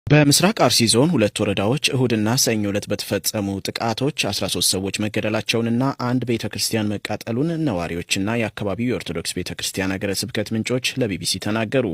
በምስራቅ አርሲ ዞን ሁለት ወረዳዎች እሁድና ሰኞ ዕለት በተፈጸሙ ጥቃቶች 13 ሰዎች መገደላቸውንና አንድ ቤተክርስቲያን መቃጠሉን ነዋሪዎችና የአካባቢው የኦርቶዶክስ ቤተክርስቲያን ሀገረ ስብከት ምንጮች ለቢቢሲ ተናገሩ።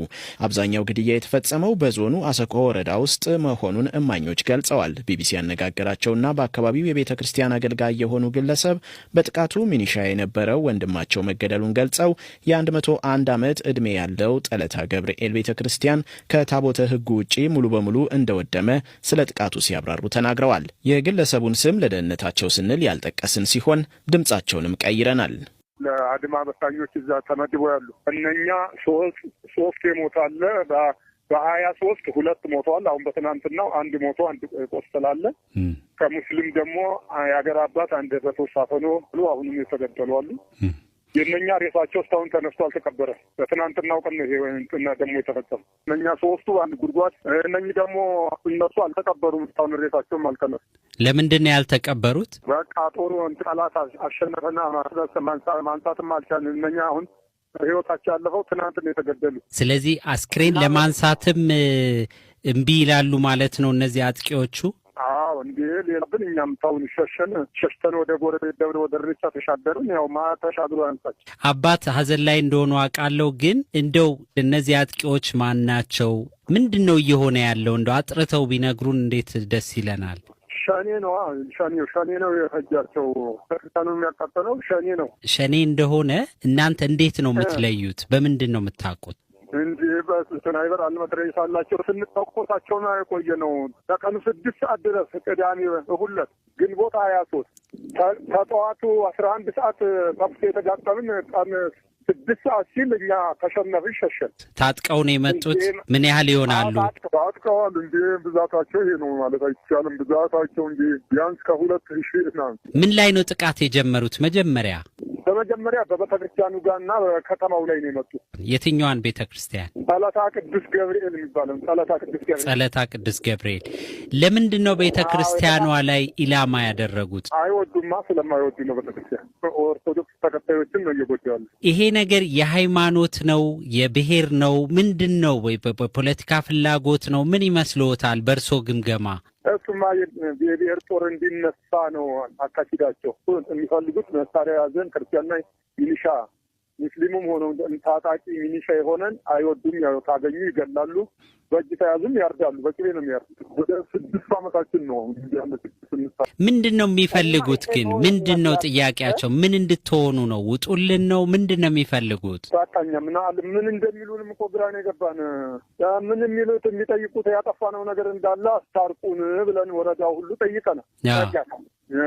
አብዛኛው ግድያ የተፈጸመው በዞኑ አሰቆ ወረዳ ውስጥ መሆኑን እማኞች ገልጸዋል። ቢቢሲ ያነጋገራቸውና በአካባቢው የቤተክርስቲያን አገልጋይ የሆኑ ግለሰብ በጥቃቱ ሚኒሻ የነበረው ወንድማቸው መገደሉን ገልጸው የ101 ዓመት ዕድሜ ያለው ጠለታ ገብርኤል ቤተክርስቲያን ከታቦተ ሕጉ ውጪ ሙሉ በሙሉ እንደወደመ ስለ ጥቃቱ ሲያብራሩ ተናግረዋል። የግለሰቡን ስም ለደህንነታቸው ስንል ያልጠቀስን ሲሆን ድምጻቸውንም ቀይረናል። ለአድማ በታኞች እዛ ተመድበው ያሉ እነኛ ሶስት የሞታለ በ23 ሁለት ሞተዋል። አሁን በትናንትናው አንድ ሞቶ አንድ ቆስላለ። ከሙስሊም ደግሞ የአገር አባት አንድ በተወሳፈኖ ብሎ አሁንም የተገደሉ አሉ። የነኛ ሬሳቸው እስካሁን ተነስቶ አልተቀበረም። በትናንትናው ቀን ይሄ ደግሞ የተፈጸመው እነኛ ሶስቱ አንድ ጉድጓድ፣ እነኚህ ደግሞ እነሱ አልተቀበሩም። እስካሁን ሬሳቸውም አልተነሱ። ለምንድን ነው ያልተቀበሩት? በቃ ጦሩ ጠላት አሸነፈና ማንሳትም አልቻልን። እነኛ አሁን ህይወታቸው ያለፈው ትናንት ነው የተገደሉ። ስለዚህ አስክሬን ለማንሳትም እምቢ ይላሉ ማለት ነው እነዚህ አጥቂዎቹ። እንዴ ሌላ ግን እኛም ታውን ሸሽተን ወደ ጎረቤት ደብረ ወደ ርቻ ተሻገርን። ያው ተሻግሮ ያንሳች አባት ሀዘን ላይ እንደሆኑ አውቃለሁ። ግን እንደው እነዚህ አጥቂዎች ማን ናቸው? ምንድን ነው እየሆነ ያለው? እንደው አጥርተው ቢነግሩን እንዴት ደስ ይለናል። ሸኔ ነው የፈጃቸው። ክርስቲያኑ የሚያቃጠለው ሸኔ ነው። ሸኔ እንደሆነ እናንተ እንዴት ነው የምትለዩት? በምንድን ነው የምታውቁት? እንጂ በስናይበር አልመትረየስ አላቸው። ስንጠቆሳቸው ነው የቆየ ነው። ከቀኑ 6 ሰዓት ድረስ ቅዳሜ ሁለት ግንቦት 23 ከጠዋቱ 11 ሰዓት ተኩስ የተጋጠምን ቀን 6 ሰዓት ሲል እኛ ተሸነፍን ሸሸን። ታጥቀው ነው የመጡት። ምን ያህል ይሆናሉ? ታጥቀዋል። እንጂ ብዛታቸው ይሄ ነው ማለት አይቻልም። ብዛታቸው እንጂ ቢያንስ ከ2000 ነው። ምን ላይ ነው ጥቃት የጀመሩት? በመጀመሪያ በቤተክርስቲያኑ ጋርና በከተማው ላይ ነው የመጡት። የትኛዋን ቤተክርስቲያን? ጠለታ ቅዱስ ገብርኤል የሚባለው ጠለታ ቅዱስ ገብርኤል። ለምንድን ነው ቤተክርስቲያኗ ላይ ኢላማ ያደረጉት? አይወዱማ። ስለማይወዱ ነው። ቤተክርስቲያን ኦርቶዶክስ ተከታዮችን ነው እየጎዱ ያሉ። ይሄ ነገር የሃይማኖት ነው የብሔር ነው ምንድን ነው? ወይ በፖለቲካ ፍላጎት ነው? ምን ይመስልዎታል በእርሶ ግምገማ? እሱማ የብሔር ጦር እንዲነሳ ነው አካሂዳቸው። የሚፈልጉት መሳሪያ ያዘን ክርስቲያንና ሚሊሻ ሙስሊሙም ሆነው ታጣቂ ሚሊሻ የሆነን አይወዱም። ያው ካገኙ ይገላሉ፣ በእጅ ተያዙም ያርዳሉ። በቅቤ ነው የሚያርዱት። ወደ 6 ዓመታችን ነው። ምንድን ነው የሚፈልጉት ግን? ምንድን ነው ጥያቄያቸው? ምን እንድትሆኑ ነው? ውጡልን ነው? ምንድን ነው የሚፈልጉት? ታጣኛ ምን እንደሚሉንም እኮ ግራ ነው የገባን። ምን የሚሉት የሚጠይቁት ያጠፋነው ነገር እንዳለ አስታርቁን ብለን ወረዳው ሁሉ ጠይቀናል።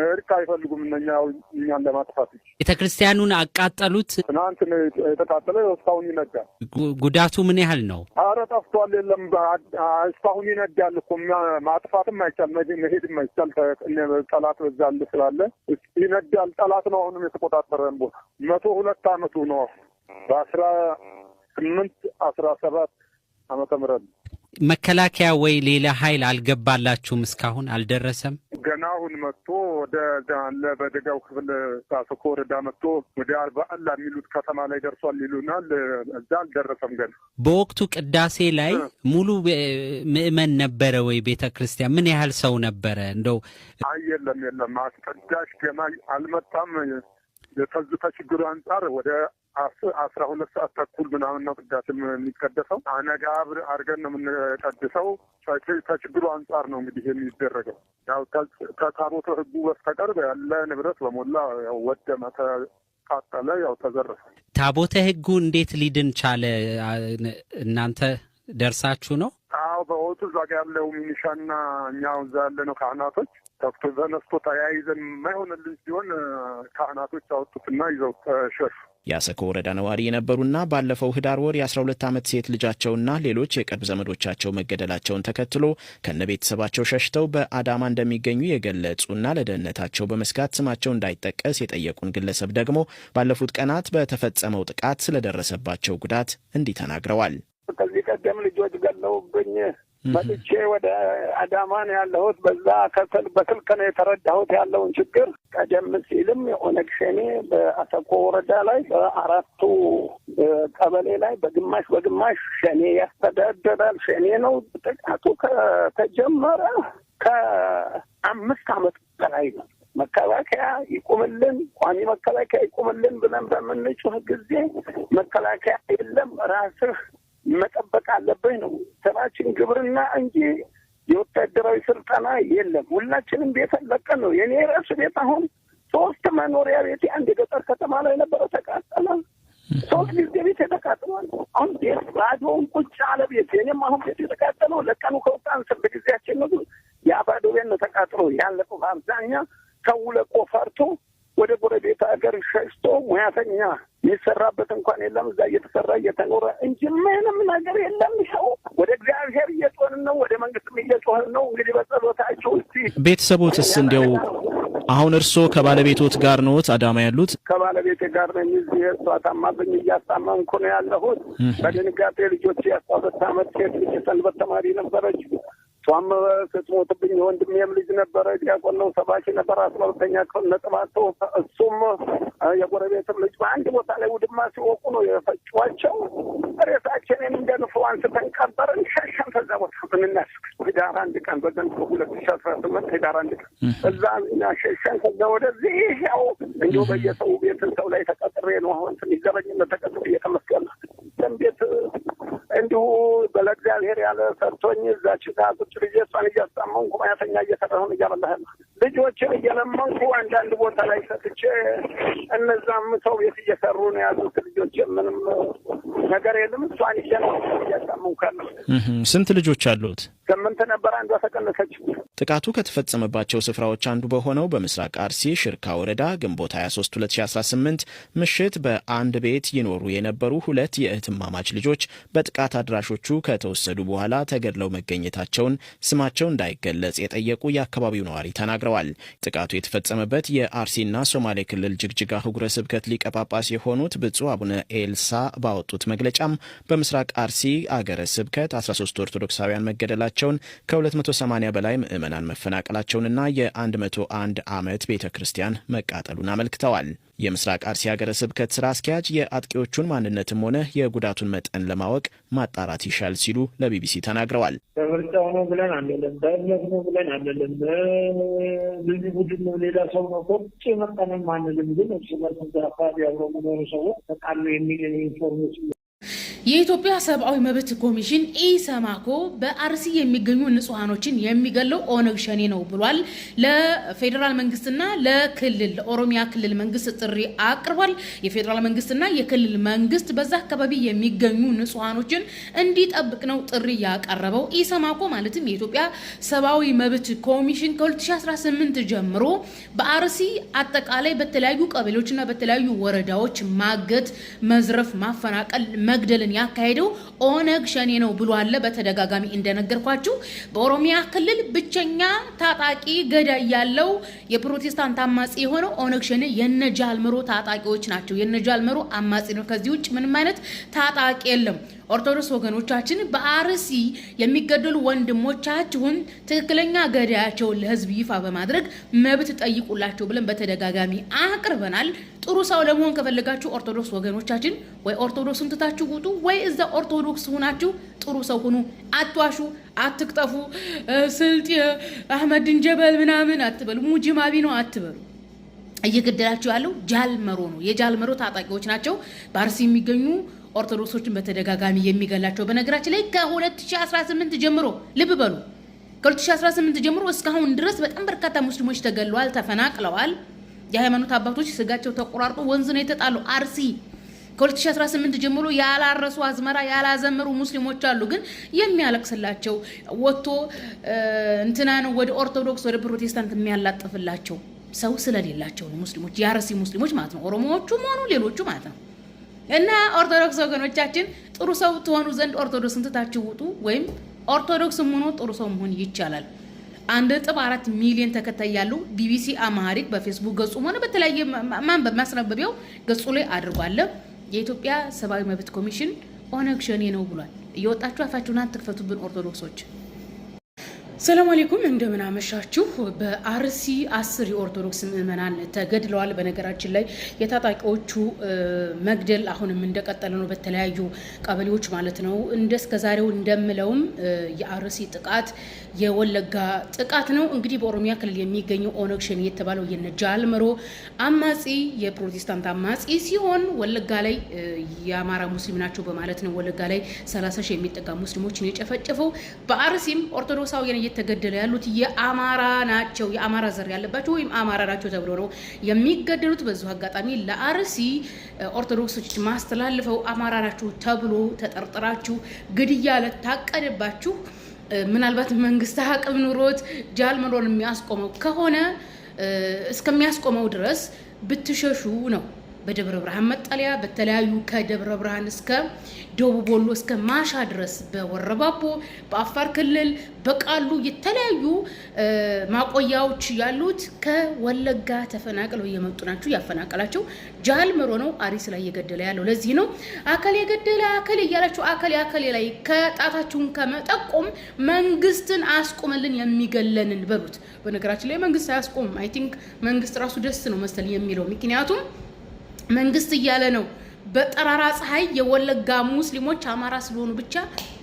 እርቅ አይፈልጉም እኛን ለማጥፋት። ቤተክርስቲያኑን አቃጠሉት። ትናንት የተቃጠለው እስካሁን ይነዳል። ጉዳቱ ምን ያህል ነው? አረ ጠፍቷል። የለም እስካሁን ይነዳል እኮ። ማጥፋትም አይቻል፣ መሄድም አይቻል። ጠላት በዛል ስላለ ይነዳል። ጠላት ነው አሁንም የተቆጣጠረን ቦታ። 102 ዓመቱ ነው። በ1817 ዓመተ ምህረት መከላከያ ወይ ሌላ ኃይል አልገባላችሁም? እስካሁን አልደረሰም? ገና አሁን መጥቶ ወደ በደጋው ክፍል አሰቆ ወረዳ መጥቶ ወደ 40 የሚሉት ከተማ ላይ ደርሷል ይሉናል። እዛ አልደረሰም ገና። በወቅቱ ቅዳሴ ላይ ሙሉ ምእመን ነበረ ወይ? ቤተክርስቲያን ምን ያህል ሰው ነበረ? እንደው የለም አስቀዳሽ ገና አልመጣም። ከችግሩ አንጻር ወደ 12 ሰዓት ተኩል ምናምን ነው ቅዳሴ የሚቀደሰው። አነጋብር አድርገን ነው የምንቀድሰው። ከችግሩ አንጻር ነው እንግዲህ የሚደረገው። ያው ከታቦተ ሕጉ በስተቀር ያለ ንብረት በሞላ ያው ወደመ፣ ተቃጠለ፣ ያው ተዘረፈ። ታቦተ ሕጉ እንዴት ሊድን ቻለ? እናንተ ደርሳችሁ ነው? አዎ በወጡ እዛ ጋ ያለው ሚኒሻና እኛው እዛ ያለ ነው ካህናቶች ተፍቶ ተነስቶ ተያይዘን የማይሆንልን ሲሆን ካህናቶች አወጡትና ይዘው ተሸሹ። የአሰቆ ወረዳ ነዋሪ የነበሩና ባለፈው ህዳር ወር የ12 ዓመት ሴት ልጃቸውና ሌሎች የቅርብ ዘመዶቻቸው መገደላቸውን ተከትሎ ከነቤተሰባቸው ሸሽተው በአዳማ እንደሚገኙ የገለጹና ለደህንነታቸው በመስጋት ስማቸው እንዳይጠቀስ የጠየቁን ግለሰብ ደግሞ ባለፉት ቀናት በተፈጸመው ጥቃት ስለደረሰባቸው ጉዳት እንዲህ ተናግረዋል። ከዚህ ቀደም ልጆች ገለውብኝ መጥቼ ወደ አዳማ ነው ያለሁት። በዛ በስልክ ነው የተረዳሁት ያለውን ችግር። ቀደም ሲልም የኦነግ ሸኔ በአሰቆ ወረዳ ላይ በአራቱ ቀበሌ ላይ በግማሽ ሸኔ ያስተዳደራል። ሸኔ ነው። ጥቃቱ ከተጀመረ ከ5 ዓመት በላይ ነው። መከላከያ ይቁምልን፣ ቋሚ መከላከያ ይቁምልን ብለን በምንጮህ ጊዜ መከላከያ የለም ራስህ መጠበቅ አለብህ ነው ስራችን። ግብርና እንጂ የወታደራዊ ስልጠና የለም። ሁላችንም ቤት ለቀን ነው። የኔ ራስ ቤት አሁን 3 መኖሪያ ቤት አንድ የገጠር ከተማ ላይ ነበረ ተቃጠለ። 3 ጊዜ ቤት የተቃጠሏል። አሁን ቤት ባዶውን ቁጭ አለ ቤት። የኔም አሁን ቤት የተቃጠለው ለቀኑ ከወጣን 10 ጊዜያችን ነው። ያ ባዶ ቤት ነው ተቃጥሎ ያለቀው። በአብዛኛው ሰው ለቆ ፈርቶ ወደ ጎረቤት ሀገር ሸሽቶ ሙያተኛ የሚሰራበት እንኳን የለም። እዛ እየተሰራ እየተኖረ እንጂ ምንም ነገር የለም። ሰው ወደ እግዚአብሔር እየጮህን ነው፣ ወደ መንግስትም እየጮህን ነው። እንግዲህ በጸሎታቸው እስቲ ቤተሰቦትስ እንዲያው አሁን እርስዎ ከባለቤቶት ጋር ነዎት አዳማ ያሉት? ከባለቤቴ ጋር ነኝ። እዚህ እሷ ታማብኝ እያስታመምኩ ነው ያለሁት። በድንጋጤ ልጆች የ12 ዓመት ሴት ልጅ ሰንበት ተማሪ ነበረች። እሷም ስትሞትብኝ የወንድሜም ልጅ ነበረ፣ ዲያቆን ነው፣ ሰባኪ ነበር፣ 12ኛ ክፍል ነጥብ አጥቶ እሱም የጎረቤትም ልጅ በአንድ ቦታ ላይ ውድማ ሲወቁ ነው የፈጯቸው። ሬሳችንን እንደ ንፍሮ አንስተን ቀበርን፣ ሸሸን። ከዛ ቦታ ምንናስ ህዳር 1 ቀን በዘንድሮ 2018 ህዳር 1 ቀን እዛ እኛ ሸሸን። ከዛ ወደዚህ ያው እንዲሁ በየሰው ቤት ሰው ላይ ተቀጥሬ ነው አሁን ዘበኝነት ተቀጥሬ እየተመስገን ቤት እንዲሁ በለእግዚአብሔር ያለ ሰርቶኝ እዛች ጋር ቁጭ ብዬ እሷን እያስታመንኩ ሙያተኛ እየሰራሁን እያበላህ ልጆችን እየለመንኩ አንዳንድ ቦታ ላይ ሰጥቼ እነዛም ሰው ቤት እየሰሩ ነው ያሉት። ልጆች ምንም ነገር የለም። እሷን እያስታመንኩ ያለሁ። ስንት ልጆች አሉት? 8 ነበር፣ አንዷ ተቀነሰች። ጥቃቱ ከተፈጸመባቸው ስፍራዎች አንዱ በሆነው በምስራቅ አርሲ ሽርካ ወረዳ ግንቦት 23 2018 ምሽት በአንድ ቤት ይኖሩ የነበሩ 2 የእህትማማች ልጆች በጥቃት አድራሾቹ ከተወሰዱ በኋላ ተገድለው መገኘታቸውን ስማቸው እንዳይገለጽ የጠየቁ የአካባቢው ነዋሪ ተናግረዋል። ጥቃቱ የተፈጸመበት የአርሲና ሶማሌ ክልል ጅግጅጋ ኅጉረ ስብከት ሊቀ ጳጳስ የሆኑት ብፁዕ አቡነ ኤልሳ ባወጡት መግለጫም በምስራቅ አርሲ አገረ ስብከት 13 ኦርቶዶክሳውያን መገደላቸውን ከ280 በላይ ምዕመናን መፈናቀላቸውንና የ101 ዓመት ቤተ ክርስቲያን መቃጠሉን አመልክተዋል። የምስራቅ አርሲ ሀገረ ስብከት ስራ አስኪያጅ የአጥቂዎቹን ማንነትም ሆነ የጉዳቱን መጠን ለማወቅ ማጣራት ይሻል ሲሉ ለቢቢሲ ተናግረዋል። በምርጫው ነው ብለን አንልም፣ በእምነት ነው ብለን አንልም፣ ልዩ ቡድን ነው ሌላ ሰው ነው ከውጭ መጠንም አንልም። ግን እርስ በርስ አካባቢ አብረው የሚኖሩ ሰዎች ተቃሉ የሚል ኢንፎርሜሽን የኢትዮጵያ ሰብአዊ መብት ኮሚሽን ኢሰማኮ በአርሲ የሚገኙ ንጹሃኖችን የሚገለው ኦነግ ሸኔ ነው ብሏል። ለፌዴራል መንግስትና ለኦሮሚያ ክልል መንግስት ጥሪ አቅርቧል። የፌዴራል መንግስትና የክልል መንግስት በዛ አካባቢ የሚገኙ ንጹሃኖችን እንዲጠብቅ ነው ጥሪ ያቀረበው። ኢሰማኮ ማለትም የኢትዮጵያ ሰብአዊ መብት ኮሚሽን ከ2018 ጀምሮ በአርሲ አጠቃላይ በተለያዩ ቀበሌዎችና በተለያዩ ወረዳዎች ማገት፣ መዝረፍ፣ ማፈናቀል፣ መግደል ያካሄደው ኦነግ ሸኔ ነው ብሏል። በተደጋጋሚ እንደነገርኳችሁ በኦሮሚያ ክልል ብቸኛ ታጣቂ ገዳይ ያለው የፕሮቴስታንት አማጺ የሆነው ኦነግ ሸኔ የነጃልመሮ ታጣቂዎች ናቸው። የነጃልመሮ አማጺ ነው። ከዚህ ውጭ ምንም አይነት ታጣቂ የለም። ኦርቶዶክስ ወገኖቻችን በአርሲ የሚገደሉ ወንድሞቻችሁን ትክክለኛ ገዳያቸውን ለህዝብ ይፋ በማድረግ መብት ጠይቁላቸው ብለን በተደጋጋሚ አቅርበናል። ጥሩ ሰው ለመሆን ከፈለጋችሁ ኦርቶዶክስ ወገኖቻችን ወይ ኦርቶዶክስን ትታችሁ ውጡ፣ ወይ እዛ ኦርቶዶክስ ሆናችሁ ጥሩ ሰው ሁኑ። አትዋሹ፣ አትቅጠፉ፣ ስልጤ አህመድን ጀበል ምናምን አትበሉ፣ ሙጂማቢ ነው አትበሉ። እየገደላችሁ ያለው ጃልመሮ ነው። የጃልመሮ ታጣቂዎች ናቸው በአርሲ የሚገኙ ኦርቶዶክሶችን በተደጋጋሚ የሚገላቸው። በነገራችን ላይ ከ2018 ጀምሮ ልብ በሉ፣ ከ2018 ጀምሮ እስካሁን ድረስ በጣም በርካታ ሙስሊሞች ተገለዋል፣ ተፈናቅለዋል። የሃይማኖት አባቶች ስጋቸው ተቆራርጦ ወንዝ ነው የተጣለው። አርሲ ከ2018 ጀምሮ ያላረሱ አዝመራ ያላዘመሩ ሙስሊሞች አሉ። ግን የሚያለቅስላቸው ወጥቶ እንትና ነው ወደ ኦርቶዶክስ ወደ ፕሮቴስታንት የሚያላጥፍላቸው ሰው ስለሌላቸው ነው። ሙስሊሞች የአርሲ ሙስሊሞች ማለት ነው፣ ኦሮሞዎቹም ሆኑ ሌሎቹ ማለት ነው። እና ኦርቶዶክስ ወገኖቻችን ጥሩ ሰው ትሆኑ ዘንድ ኦርቶዶክስን ትታችሁ ውጡ፣ ወይም ኦርቶዶክስም ሆኖ ጥሩ ሰው መሆን ይቻላል። 1.4 ሚሊዮን ተከታይ ያለው ቢቢሲ አማሪክ በፌስቡክ ገጹ ሆነ በተለያየ ማንበብ ማስነበቢያው ገጹ ላይ አድርጓል። የኢትዮጵያ ሰብአዊ መብት ኮሚሽን ኦነግ ሸኔ ነው ብሏል። እየወጣችሁ አፋችሁን አትክፈቱብን ኦርቶዶክሶች። ሰላም አለይኩም እንደምን አመሻችሁ። በአርሲ 10 የኦርቶዶክስ ምዕመናን ተገድለዋል። በነገራችን ላይ የታጣቂዎቹ መግደል አሁንም እንደቀጠለ ነው፣ በተለያዩ ቀበሌዎች ማለት ነው። እንደስከዛሬው እንደምለውም የአርሲ ጥቃት የወለጋ ጥቃት ነው። እንግዲህ በኦሮሚያ ክልል የሚገኘው ኦነግ ሸኔ የተባለው የነጃልመሮ አማጺ የፕሮቴስታንት አማጺ ሲሆን ወለጋ ላይ የአማራ ሙስሊም ናቸው በማለት ነው ወለጋ ላይ 30 ሺህ የሚጠጋ ሙስሊሞችን የጨፈጨፈው። በአርሲም ኦርቶዶክሳውያን እየተገደሉ ያሉት የአማራ ናቸው፣ የአማራ ዘር ያለባቸው ወይም አማራ ናቸው ተብሎ ነው የሚገደሉት። በዚሁ አጋጣሚ ለአርሲ ኦርቶዶክሶች ማስተላልፈው አማራ ናቸው ተብሎ ተጠርጥራችሁ ግድያ ለታቀደባችሁ ምናልባት መንግስት አቅም ኑሮት ጃልመሮን የሚያስቆመው ከሆነ እስከሚያስቆመው ድረስ ብትሸሹ ነው። በደብረ ብርሃን መጠለያ በተለያዩ ከደብረ ብርሃን እስከ ደቡብ ወሎ እስከ ማሻ ድረስ በወረባቦ በአፋር ክልል በቃሉ የተለያዩ ማቆያዎች ያሉት ከወለጋ ተፈናቅለው እየመጡ ናቸው። ያፈናቀላቸው ጃልመሮ ነው አርሲ ላይ እየገደለ ያለው። ለዚህ ነው አከል የገደለ አከል እያላችሁ አከል ላይ ከጣታችሁን ከመጠቆም መንግስትን አስቆመልን የሚገለንን በሉት። በነገራችን ላይ መንግስት አያስቆም። አይ ቲንክ መንግስት ራሱ ደስ ነው መሰል የሚለው ምክንያቱም መንግስት እያለ ነው በጠራራ ፀሐይ የወለጋ ሙስሊሞች አማራ ስለሆኑ ብቻ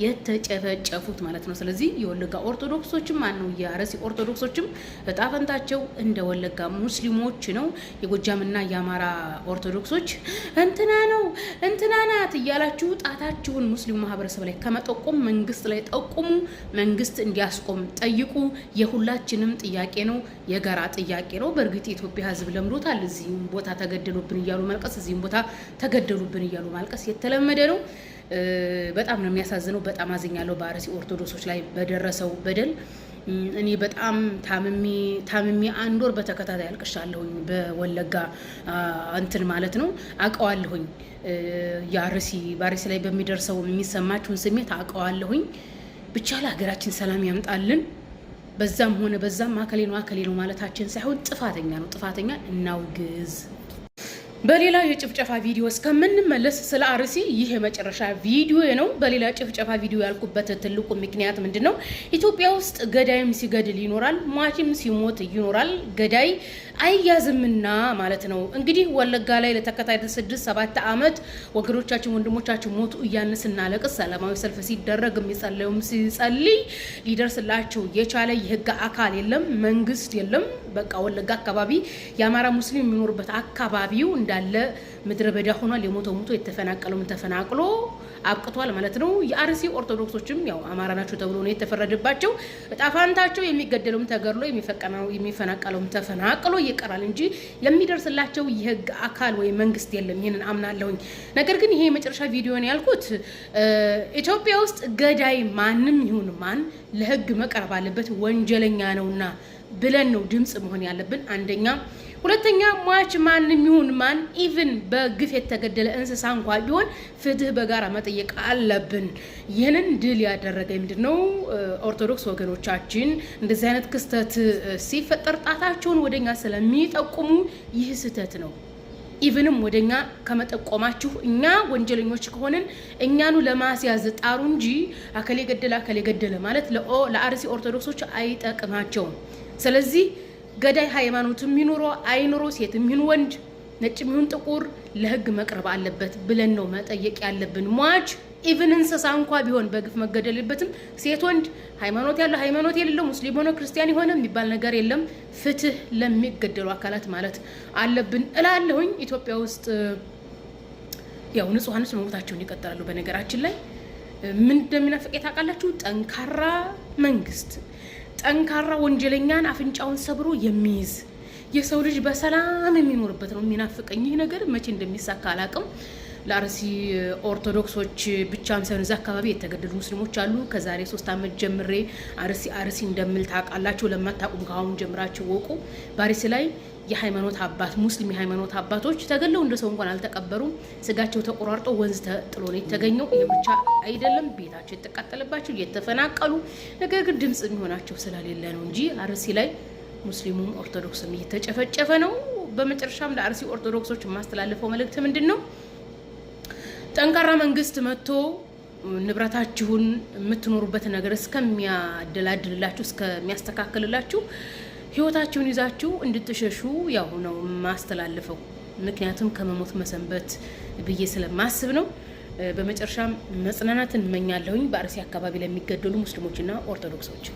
የተጨፈጨፉት ማለት ነው። ስለዚህ የወለጋ ኦርቶዶክሶችም ማነው የአርሲ ኦርቶዶክሶችም እጣ ፈንታቸው እንደ ወለጋ ሙስሊሞች ነው። የጎጃምና የአማራ ኦርቶዶክሶች እንትና ነው እንትና ናት እያላችሁ ጣታችሁን ሙስሊሙ ማህበረሰብ ላይ ከመጠቆም መንግስት ላይ ጠቁሙ፣ መንግስት እንዲያስቆም ጠይቁ። የሁላችንም ጥያቄ ነው፣ የጋራ ጥያቄ ነው። በእርግጥ የኢትዮጵያ ሕዝብ ለምዶታል። እዚህም ቦታ ተገደሉብን እያሉ መልቀስ፣ እዚህም ቦታ ተገደሉብን እያሉ ማልቀስ የተለመደ ነው። በጣም ነው የሚያሳዝነው። በጣም አዝኛለሁ በአርሲ ኦርቶዶክሶች ላይ በደረሰው በደል። እኔ በጣም ታምሜ አንድ ወር በተከታታይ አልቅሻለሁኝ። በወለጋ እንትን ማለት ነው አውቀዋለሁኝ። በአርሲ ላይ በሚደርሰው የሚሰማችሁን ስሜት አውቀዋለሁኝ። ብቻ ለሀገራችን ሰላም ያምጣልን። በዛም ሆነ በዛም አከሌ ነው ማለታችን ሳይሆን ጥፋተኛ እናውግዝ። በሌላ የጭፍጨፋ ቪዲዮ እስከምንመለስ ስለ አርሲ ይህ የመጨረሻ ቪዲዮ ነው። በሌላ ጭፍጨፋ ቪዲዮ ያልኩበት ትልቁ ምክንያት ምንድነው? ኢትዮጵያ ውስጥ ገዳይም ሲገድል ይኖራል፣ ሟችም ሲሞት ይኖራል። ገዳይ አይያዝምና ማለት ነው። እንግዲህ ወለጋ ላይ ለተከታታይ 6-7 ዓመት ወገኖቻችን ወንድሞቻችን ሞቱ እያልን ስናለቅስ ሰላማዊ ሰልፍ ሲደረግ የሚጸለዩም ሲጸልይ ሊደርስላቸው የቻለ የህግ አካል የለም፣ መንግስት የለም። በቃ ወለጋ አካባቢ የአማራ ሙስሊም የሚኖርበት አካባቢው እንዳለ ምድረ በዳ ሆኗል። የሞተው ሞቶ የተፈናቀለው ተፈናቅሎ አብቅቷል ማለት ነው። የአርሲ ኦርቶዶክሶችም ያው አማራ ናቸው ተብሎ ነው የተፈረደባቸው። ጣፋንታቸው የሚገደለውም ተገድሎ የሚፈናቀለውም ተፈናቅሎ ይቀራል እንጂ የሚደርስላቸው የህግ አካል ወይ መንግስት የለም። ይሄንን አምናለሁኝ። ነገር ግን ይሄ የመጨረሻ ቪዲዮ ነው ያልኩት። ኢትዮጵያ ውስጥ ገዳይ ማንም ይሁን ማን ለህግ መቅረብ አለበት፣ ወንጀለኛ ነውና ብለን ነው ድምጽ መሆን ያለብን። አንደኛ። ሁለተኛ ሟች ማንም ይሁን ማን ኢቭን በግፍ የተገደለ እንስሳ እንኳን ቢሆን ፍትህ በጋራ መጠየቅ አለብን። ይህንን ድል ያደረገ ምንድነው? ኦርቶዶክስ ወገኖቻችን እንደዚህ አይነት ክስተት ሲፈጠር ጣታቸውን ወደኛ ስለሚጠቁሙ ይህ ስህተት ነው። ኢቭንም ወደኛ ከመጠቆማችሁ እኛ ወንጀለኞች ከሆንን እኛኑ ለማስያዝ ጣሩ እንጂ አከሌ ገደለ ማለት ለአርሲ ኦርቶዶክሶች አይጠቅማቸውም። ስለዚህ ገዳይ ሃይማኖትም ይኑሮ አይኑሮ፣ ሴትም ይሁን ወንድ፣ ነጭም ይሁን ጥቁር ለህግ መቅረብ አለበት ብለን ነው መጠየቅ ያለብን። ሟች ኢቭን እንስሳ እንኳን ቢሆን በግፍ መገደል የለበትም። ሴት ወንድ፣ ሃይማኖት ያለው ሃይማኖት የሌለው፣ ሙስሊም ሆነ ክርስቲያን ሆነ የሚባል ነገር የለም። ፍትህ ለሚገደሉ አካላት ማለት አለብን እላለሁኝ። ኢትዮጵያ ውስጥ ያው ንጹሃኖች መሞታቸውን ይቀጥላሉ። በነገራችን ላይ ምን እንደሚናፍቅ ታውቃላችሁ? ጠንካራ መንግስት፣ ጠንካራ ወንጀለኛን አፍንጫውን ሰብሮ የሚይዝ የሰው ልጅ በሰላም የሚኖርበት ነው የሚናፍቀኝ። ይህ ነገር መቼ እንደሚሳካ አላውቅም። ለአርሲ ኦርቶዶክሶች ብቻም ሳይሆን እዛ አካባቢ የተገደሉ ሙስሊሞች አሉ። ከዛሬ 3 ዓመት ጀምሬ አርሲ እንደምል ታውቃላችሁ። ለማታውቁም ከአሁን ጀምራችሁ ወቁ። በአርሲ ላይ የሃይማኖት አባት ሙስሊም የሃይማኖት አባቶች ተገለው እንደ ሰው እንኳን አልተቀበሩም። ስጋቸው ተቆራርጦ ወንዝ ተጥሎ ነው የተገኘው። ይሄ ብቻ አይደለም፣ ቤታቸው የተቃጠለባቸው የተፈናቀሉ፣ ነገር ግን ድምጽ የሚሆናቸው ስለሌለ ነው እንጂ አርሲ ላይ ሙስሊሙም ኦርቶዶክስም እየተጨፈጨፈ ነው። በመጨረሻም ለአርሲ ኦርቶዶክሶች የማስተላለፈው መልእክት ምንድነው? ጠንካራ መንግስት መጥቶ ንብረታችሁን የምትኖሩበት ነገር እስከሚያደላድልላችሁ እስከሚያስተካክልላችሁ ህይወታችሁን ይዛችሁ እንድትሸሹ ያው ነው ማስተላልፈው። ምክንያቱም ከመሞት መሰንበት ብዬ ስለማስብ ነው። በመጨረሻም መጽናናትን እመኛለሁኝ በአርሲ አካባቢ ለሚገደሉ ሙስሊሞችና ኦርቶዶክሶች።